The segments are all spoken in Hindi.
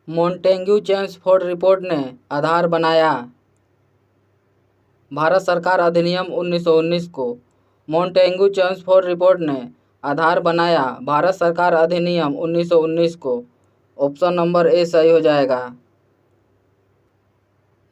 मोंटेग्यू चेम्सफोर्ड रिपोर्ट ने आधार बनाया। भारत सरकार अधिनियम 1919 को मोंटेग्यू चेम्सफोर्ड रिपोर्ट ने आधार बनाया। भारत सरकार अधिनियम 1919 को। ऑप्शन नंबर ए सही हो जाएगा।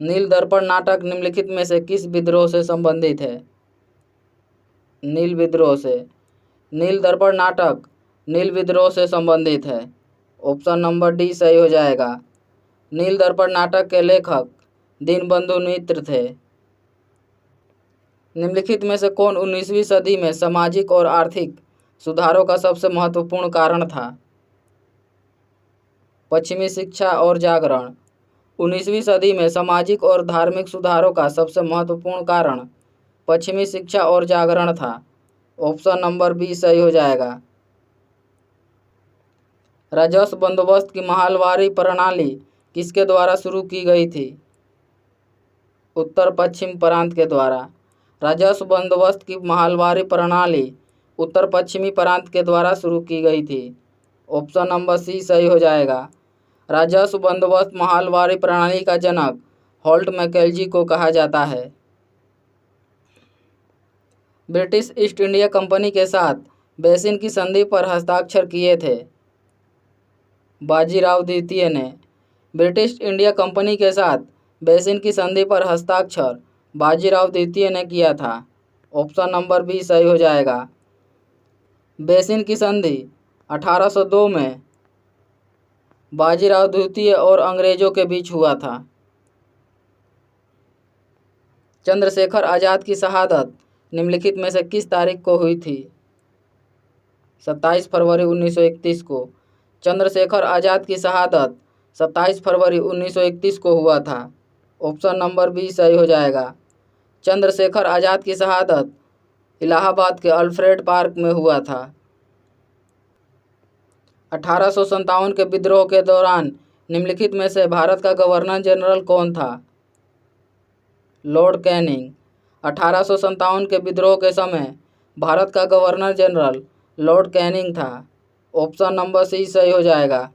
नील दर्पण नाटक निम्नलिखित में से किस विद्रोह से संबंधित है? नील विद्रोह से। नील दर्पण नाटक नील विद्रोह से संबंधित है। ऑप्शन नंबर डी सही हो जाएगा। नील दर्पण नाटक के लेखक दीनबंधु मित्र थे। निम्नलिखित में से कौन 19वीं सदी में सामाजिक और आर्थिक सुधारों का सबसे महत्वपूर्ण कारण था? पश्चिमी शिक्षा और जागरण। 19वीं सदी में सामाजिक और धार्मिक सुधारों का सबसे महत्वपूर्ण कारण पश्चिमी शिक्षा और जागरण था। ऑप्शन नंबर बी सही हो जाएगा। राजस्व बंदोबस्त की माहवारी प्रणाली किसके द्वारा शुरू की गई थी? उत्तर पश्चिम प्रांत के द्वारा। राजस्व बंदोबस्त की माहवारी प्रणाली उत्तर पश्चिमी प्रांत के द्वारा शुरू की गई थी। ऑप्शन नंबर सी सही हो जाएगा। राजस्व बंदोबस्त माहवारी प्रणाली का जनक हॉल्ट मैकेंजी को कहा जाता है। ब्रिटिश ईस्ट इंडिया कंपनी के साथ बेसिन की संधि पर हस्ताक्षर किए थे? बाजीराव द्वितीय ने। ब्रिटिश इंडिया कंपनी के साथ बेसिन की संधि पर हस्ताक्षर बाजीराव द्वितीय ने किया था। ऑप्शन नंबर बी सही हो जाएगा। बेसिन की संधि 1802 में बाजीराव द्वितीय और अंग्रेजों के बीच हुआ था। चंद्रशेखर आज़ाद की शहादत निम्नलिखित में से किस तारीख को हुई थी? 27 फरवरी 1931 को। चंद्रशेखर आज़ाद की शहादत 27 फरवरी 1931 को हुआ था। ऑप्शन नंबर बी सही हो जाएगा। चंद्रशेखर आज़ाद की शहादत इलाहाबाद के अल्फ्रेड पार्क में हुआ था। 1857 के विद्रोह के दौरान निम्नलिखित में से भारत का गवर्नर जनरल कौन था? Lord Canning. 1857 के विद्रोह के समय भारत का गवर्नर जनरल लॉर्ड कैनिंग था। ऑप्शन नंबर सी सही हो जाएगा।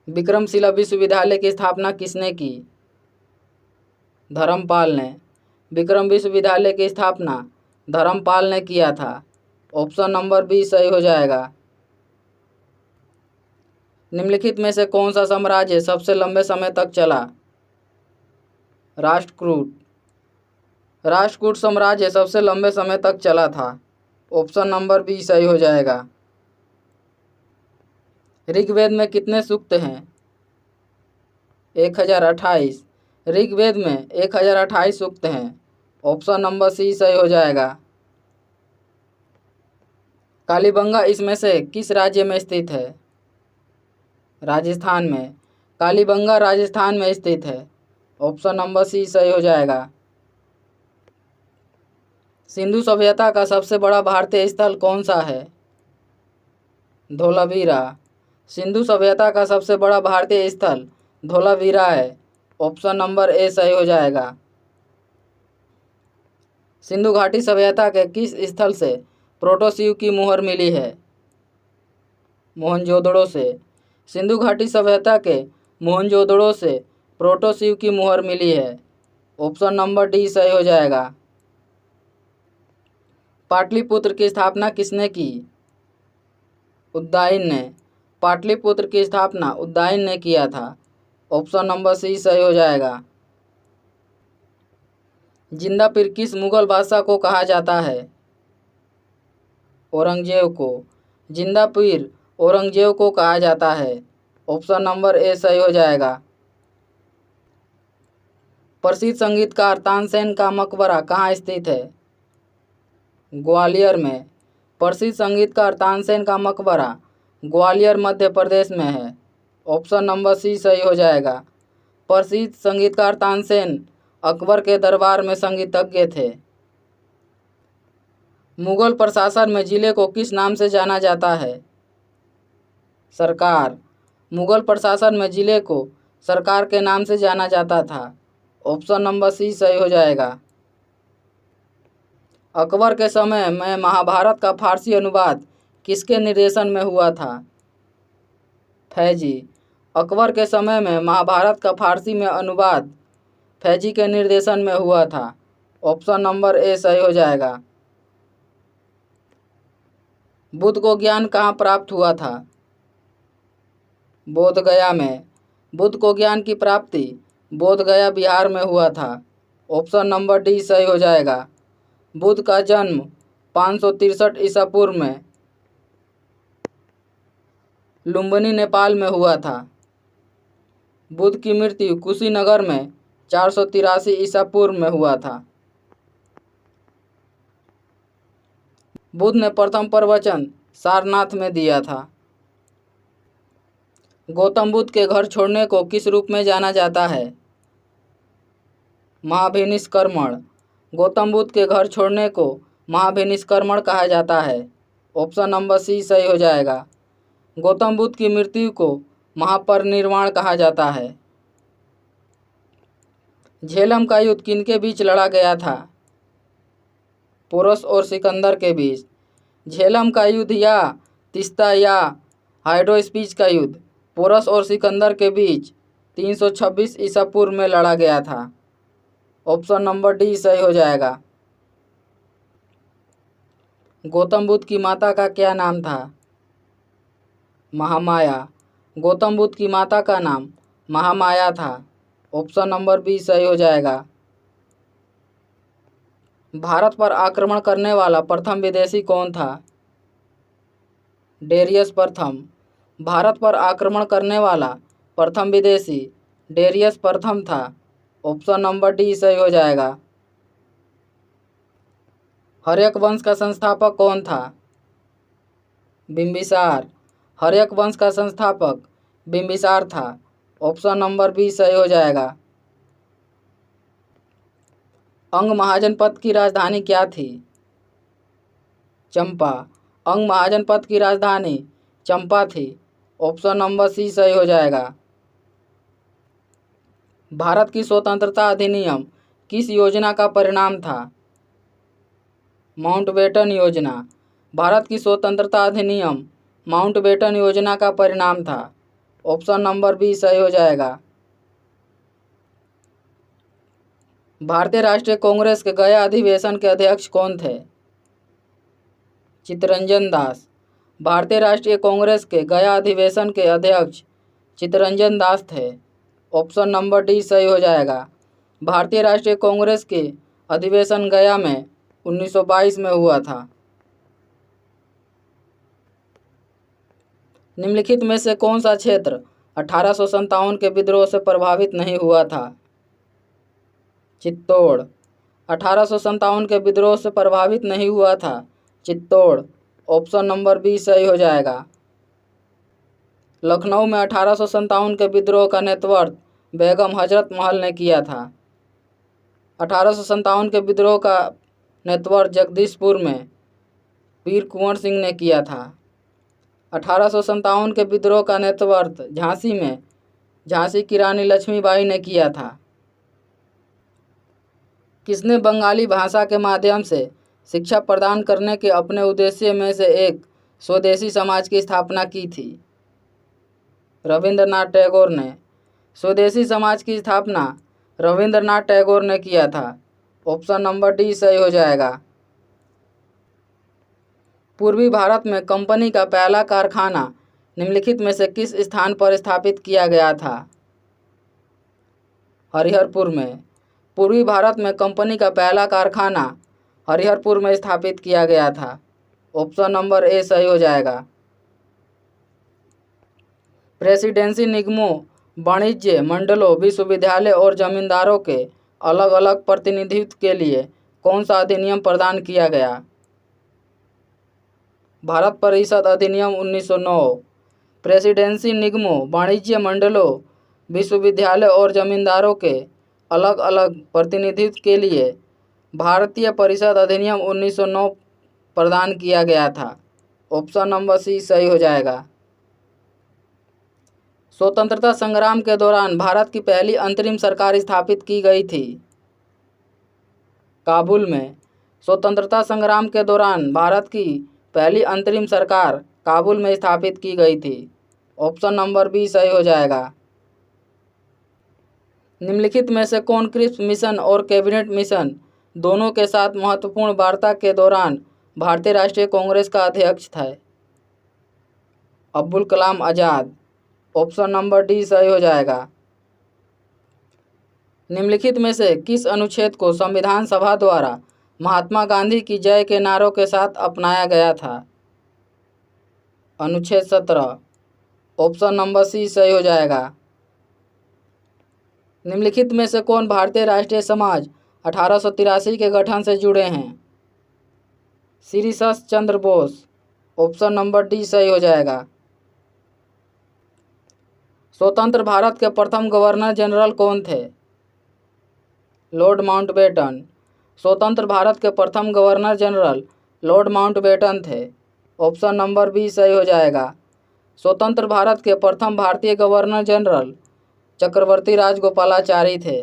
विक्रमशिला विश्वविद्यालय की स्थापना किसने की? धर्मपाल ने। विक्रम विश्वविद्यालय की स्थापना धर्मपाल ने किया था। ऑप्शन नंबर बी सही हो जाएगा। निम्नलिखित में से कौन सा साम्राज्य सबसे लंबे समय तक चला? राष्ट्रकूट। राष्ट्रकूट साम्राज्य सबसे लंबे समय तक चला था। ऑप्शन नंबर बी सही हो जाएगा। ऋग्वेद में कितने सूक्त हैं? 1028। ऋग्वेद में 1028 सूक्त हैं। ऑप्शन नंबर सी सही हो जाएगा। कालीबंगा इसमें से किस राज्य में स्थित है? राजस्थान में। कालीबंगा राजस्थान में स्थित है। ऑप्शन नंबर सी सही हो जाएगा। सिंधु सभ्यता का सबसे बड़ा भारतीय स्थल कौन सा है? धोलावीरा। सिंधु सभ्यता का सबसे बड़ा भारतीय स्थल धोलावीरा है। ऑप्शन नंबर ए सही हो जाएगा। सिंधु घाटी सभ्यता के किस स्थल से प्रोटोसिव की मुहर मिली है? मोहनजोदड़ो से। सिंधु घाटी सभ्यता के मोहनजोदड़ो से प्रोटोसिव की मुहर मिली है। ऑप्शन नंबर डी सही हो जाएगा। पाटलिपुत्र की स्थापना किसने की? उदयन ने। पाटलिपुत्र की स्थापना उदयन ने किया था। ऑप्शन नंबर सी सही हो जाएगा। जिंदा पीर किस मुगल बादशाह को कहा जाता है? औरंगजेब को। जिंदा पीर औरंगजेब को कहा जाता है। ऑप्शन नंबर ए सही हो जाएगा। प्रसिद्ध संगीतकार तानसेन का मकबरा कहाँ स्थित है? ग्वालियर में। प्रसिद्ध संगीतकार तानसेन का मकबरा ग्वालियर मध्य प्रदेश में है। ऑप्शन नंबर सी सही हो जाएगा। प्रसिद्ध संगीतकार तानसेन अकबर के दरबार में संगीतज्ञ थे। मुगल प्रशासन में जिले को किस नाम से जाना जाता है? सरकार। मुगल प्रशासन में जिले को सरकार के नाम से जाना जाता था। ऑप्शन नंबर सी सही हो जाएगा। अकबर के समय में महाभारत का फारसी अनुवाद किसके निर्देशन में हुआ था? फैजी। अकबर के समय में महाभारत का फारसी में अनुवाद फैजी के निर्देशन में हुआ था। ऑप्शन नंबर ए सही हो जाएगा। बुद्ध को ज्ञान कहाँ प्राप्त हुआ था? बोध गया में। बुद्ध को ज्ञान की प्राप्ति बोध गया बिहार में हुआ था। ऑप्शन नंबर डी सही हो जाएगा। बुद्ध का जन्म 563 ईसा पूर्व में लुम्बिनी नेपाल में हुआ था। बुद्ध की मृत्यु कुशीनगर में 483 ईसा पूर्व में हुआ था। बुद्ध ने प्रथम प्रवचन सारनाथ में दिया था। गौतम बुद्ध के घर छोड़ने को किस रूप में जाना जाता है? महाभिनिष्क्रमण। गौतम बुद्ध के घर छोड़ने को महाभिनिष्क्रमण कहा जाता है। ऑप्शन नंबर सी सही हो जाएगा। गौतम बुद्ध की मृत्यु को महापरिनिर्वाण कहा जाता है। झेलम का युद्ध किनके बीच लड़ा गया था? पोरस और सिकंदर के बीच। झेलम का युद्ध या तीस्ता या हाइड्रोस्पीच का युद्ध पोरस और सिकंदर के बीच 326 ईसा पूर्व में लड़ा गया था। ऑप्शन नंबर डी सही हो जाएगा। गौतम बुद्ध की माता का क्या नाम था? महामाया। गौतम बुद्ध की माता का नाम महामाया था। ऑप्शन नंबर बी सही हो जाएगा। भारत पर आक्रमण करने वाला प्रथम विदेशी कौन था? डेरियस प्रथम। भारत पर आक्रमण करने वाला प्रथम विदेशी डेरियस प्रथम था। ऑप्शन नंबर डी सही हो जाएगा। हर्यक वंश का संस्थापक कौन था? बिंबिसार। हर्यक वंश का संस्थापक बिंबिसार था। ऑप्शन नंबर बी सही हो जाएगा। अंग महाजनपद की राजधानी क्या थी? चंपा। अंग महाजनपद की राजधानी चंपा थी। ऑप्शन नंबर सी सही हो जाएगा। भारत की स्वतंत्रता अधिनियम किस योजना का परिणाम था? माउंटबेटन योजना। भारत की स्वतंत्रता अधिनियम माउंटबेटन योजना का परिणाम था। ऑप्शन नंबर बी सही हो जाएगा। भारतीय राष्ट्रीय कांग्रेस के गया अधिवेशन के अध्यक्ष कौन थे? चित्तरंजन दास। भारतीय राष्ट्रीय कांग्रेस के गया अधिवेशन के अध्यक्ष चित्तरंजन दास थे। ऑप्शन नंबर डी सही हो जाएगा। भारतीय राष्ट्रीय कांग्रेस के अधिवेशन गया में 1922 में हुआ था। निम्नलिखित में से कौन सा क्षेत्र 1857 के विद्रोह से प्रभावित नहीं हुआ था? चित्तौड़। 1857 के विद्रोह से प्रभावित नहीं हुआ था चित्तौड़। ऑप्शन नंबर बी सही हो जाएगा। लखनऊ में 1857 के विद्रोह का नेतृत्व बेगम हजरत महल ने किया था। 1857 के विद्रोह का नेतृत्व जगदीशपुर में वीर कुंवर सिंह ने किया था। 1857 के विद्रोह का नेतृत्व झांसी में झांसी की रानी लक्ष्मीबाई ने किया था। किसने बंगाली भाषा के माध्यम से शिक्षा प्रदान करने के अपने उद्देश्य में से एक स्वदेशी समाज की स्थापना की थी? रविंद्रनाथ टैगोर ने। स्वदेशी समाज की स्थापना रविंद्रनाथ टैगोर ने किया था। ऑप्शन नंबर डी सही हो जाएगा। पूर्वी भारत में कंपनी का पहला कारखाना निम्नलिखित में से किस स्थान पर स्थापित किया गया था? हरिहरपुर में। पूर्वी भारत में कंपनी का पहला कारखाना हरिहरपुर में स्थापित किया गया था। ऑप्शन नंबर ए सही हो जाएगा। प्रेसिडेंसी निगमों, वाणिज्य मंडलों, विश्वविद्यालय और जमींदारों के अलग अलग प्रतिनिधित्व के लिए कौन सा अधिनियम प्रदान किया गया? भारत परिषद अधिनियम 1909। प्रेसिडेंसी निगमों, वाणिज्य मंडलों, विश्वविद्यालय और जमींदारों के अलग अलग प्रतिनिधित्व के लिए भारतीय परिषद अधिनियम 1909 प्रदान किया गया था। ऑप्शन नंबर सी सही हो जाएगा। स्वतंत्रता संग्राम के दौरान भारत की पहली अंतरिम सरकार स्थापित की गई थी? काबुल में। स्वतंत्रता संग्राम के दौरान भारत की पहली अंतरिम सरकार काबुल में स्थापित की गई थी। ऑप्शन नंबर बी सही हो जाएगा। निम्नलिखित में से कौन क्रिप्स मिशन और कैबिनेट मिशन दोनों के साथ महत्वपूर्ण वार्ता के दौरान भारतीय राष्ट्रीय कांग्रेस का अध्यक्ष था? Abdul Kalam Azad. Option number D सही हो जाएगा। निम्नलिखित में से किस अनुच्छेद को संविधान सभा द्वारा महात्मा गांधी की जय के नारों के साथ अपनाया गया था? अनुच्छेद 17। ऑप्शन नंबर सी सही हो जाएगा। निम्नलिखित में से कौन भारतीय राष्ट्रीय समाज 1883 के गठन से जुड़े हैं? Shri सश Chandra Bose. Option number D सही हो जाएगा। स्वतंत्र भारत के प्रथम गवर्नर जनरल कौन थे? Lord Mountbatten. स्वतंत्र भारत के प्रथम गवर्नर जनरल लॉर्ड माउंटबेटन थे। ऑप्शन नंबर बी सही हो जाएगा। स्वतंत्र भारत के प्रथम भारतीय गवर्नर जनरल चक्रवर्ती राजगोपालाचारी थे।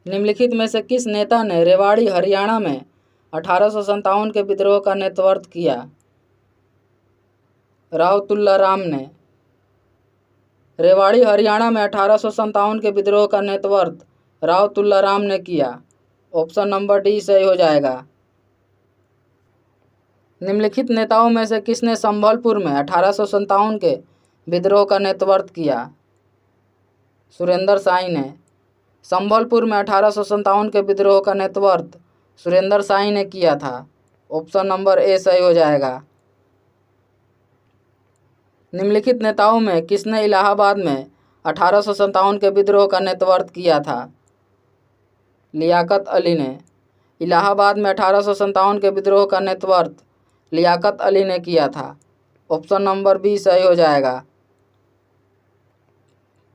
निम्नलिखित में से किस नेता ने रेवाड़ी हरियाणा में 1857 के विद्रोह का नेतृत्व किया? राव तुल्लाराम ने। रेवाड़ी हरियाणा में 1857 के विद्रोह का नेतृत्व राव तुल्लाराम ने किया। ऑप्शन नंबर डी सही हो जाएगा। निम्नलिखित नेताओं में से किसने संबलपुर में 1857 के विद्रोह का नेतृत्व किया? सुरेंद्र साई ने। संबलपुर में 1857 के विद्रोह का नेतृत्व सुरेंद्र साई ने किया था। ऑप्शन नंबर ए सही हो जाएगा। निम्नलिखित नेताओं में किसने इलाहाबाद में 1857 के विद्रोह का नेतृत्व किया था? लियाकत अली ने। इलाहाबाद में 1857 के विद्रोह का नेतृत्व लियाकत अली ने किया था। ऑप्शन नंबर बी सही हो जाएगा।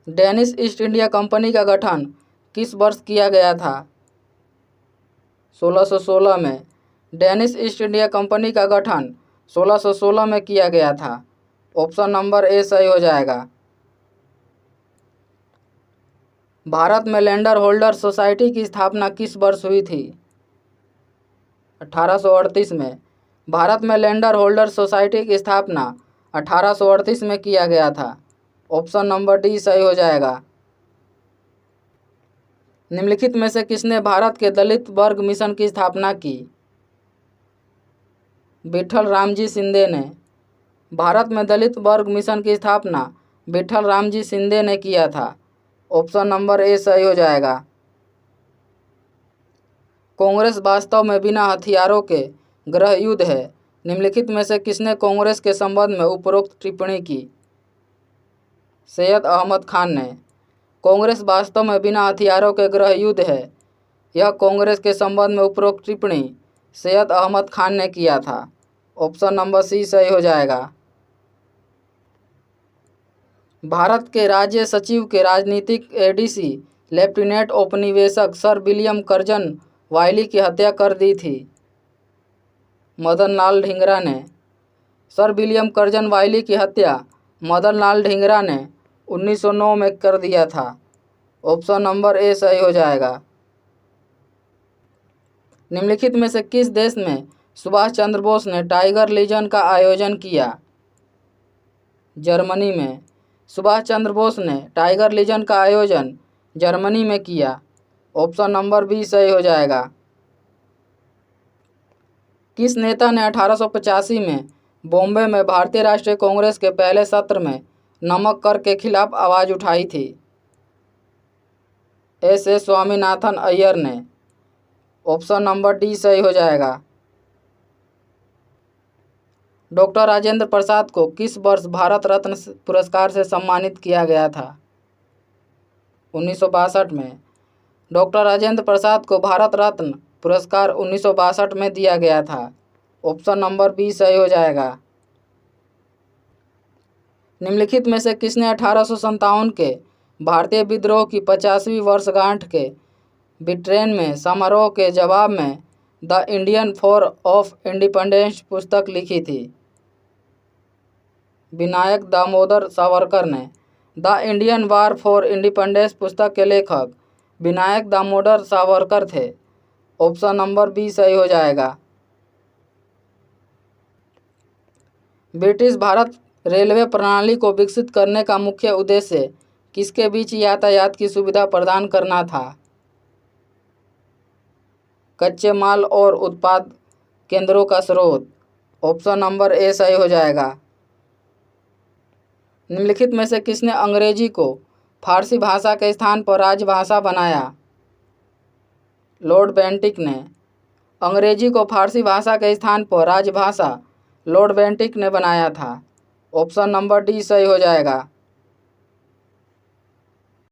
डेनिश ईस्ट इंडिया कंपनी का गठन किस वर्ष किया गया था? 1616 में। डेनिश ईस्ट इंडिया कंपनी का गठन 1616 में किया गया था। ऑप्शन नंबर ए सही हो जाएगा। भारत में लैंडर होल्डर सोसाइटी की स्थापना किस वर्ष हुई थी? 1838 में। भारत में लैंडर होल्डर सोसाइटी की स्थापना 1838 में किया गया था। ऑप्शन नंबर डी सही हो जाएगा। निम्नलिखित में से किसने भारत के दलित वर्ग मिशन की स्थापना की? विठल रामजी शिंदे ने। भारत में दलित वर्ग मिशन की स्थापना विठल रामजी शिंदे ने किया था। ऑप्शन नंबर ए सही हो जाएगा। कांग्रेस वास्तव में बिना हथियारों के गृह युद्ध है। निम्नलिखित में से किसने कांग्रेस के संबंध में उपरोक्त टिप्पणी की? सैयद अहमद खान ने। कांग्रेस वास्तव में बिना हथियारों के गृह युद्ध है, यह कांग्रेस के संबंध में उपरोक्त टिप्पणी सैयद अहमद खान ने किया था। ऑप्शन नंबर सी सही हो जाएगा। भारत के राज्य सचिव के राजनीतिक एडीसी लेफ्टिनेंट उपनिवेशक सर विलियम कर्जन वाइली की हत्या कर दी थी? मदन लाल ढींगरा ने। सर विलियम कर्जन वाइली की हत्या मदन लाल ढींगरा ने 1909 में कर दिया था। ऑप्शन नंबर ए सही हो जाएगा। निम्नलिखित में से किस देश में सुभाष चंद्र बोस ने टाइगर लीजन का आयोजन किया? जर्मनी में। सुभाष चंद्र बोस ने टाइगर लीजन का आयोजन जर्मनी में किया। ऑप्शन नंबर बी सही हो जाएगा। किस नेता ने 1885 में बॉम्बे में भारतीय राष्ट्रीय कांग्रेस के पहले सत्र में नमक कर के खिलाफ आवाज़ उठाई थी? एस स्वामीनाथन अय्यर ने। ऑप्शन नंबर डी सही हो जाएगा। डॉक्टर राजेंद्र प्रसाद को किस वर्ष भारत रत्न पुरस्कार से सम्मानित किया गया था? 1962 में। डॉक्टर राजेंद्र प्रसाद को भारत रत्न पुरस्कार 1962 में दिया गया था। ऑप्शन नंबर बी सही हो जाएगा। निम्नलिखित में से किसने 1857 के भारतीय विद्रोह की 50वीं वर्षगांठ के ब्रिटेन में समारोह के जवाब में the Indian war of independence पुस्तक लिखी थी? विनायक दामोदर सावरकर ने। The Indian war for independence पुस्तक के लेखक विनायक दामोदर सावरकर थे। ऑप्शन नंबर बी सही हो जाएगा। ब्रिटिश भारत रेलवे प्रणाली को विकसित करने का मुख्य उद्देश्य किसके बीच यातायात की सुविधा प्रदान करना था? कच्चे माल और उत्पाद केंद्रों का स्रोत। ऑप्शन नंबर ए सही हो जाएगा। निम्नलिखित में से किसने अंग्रेजी को फारसी भाषा के स्थान पर राजभाषा बनाया? लॉर्ड बेंटिक ने। अंग्रेजी को फारसी भाषा के स्थान पर राजभाषा लॉर्ड बेंटिक ने बनाया था। ऑप्शन नंबर डी सही हो जाएगा।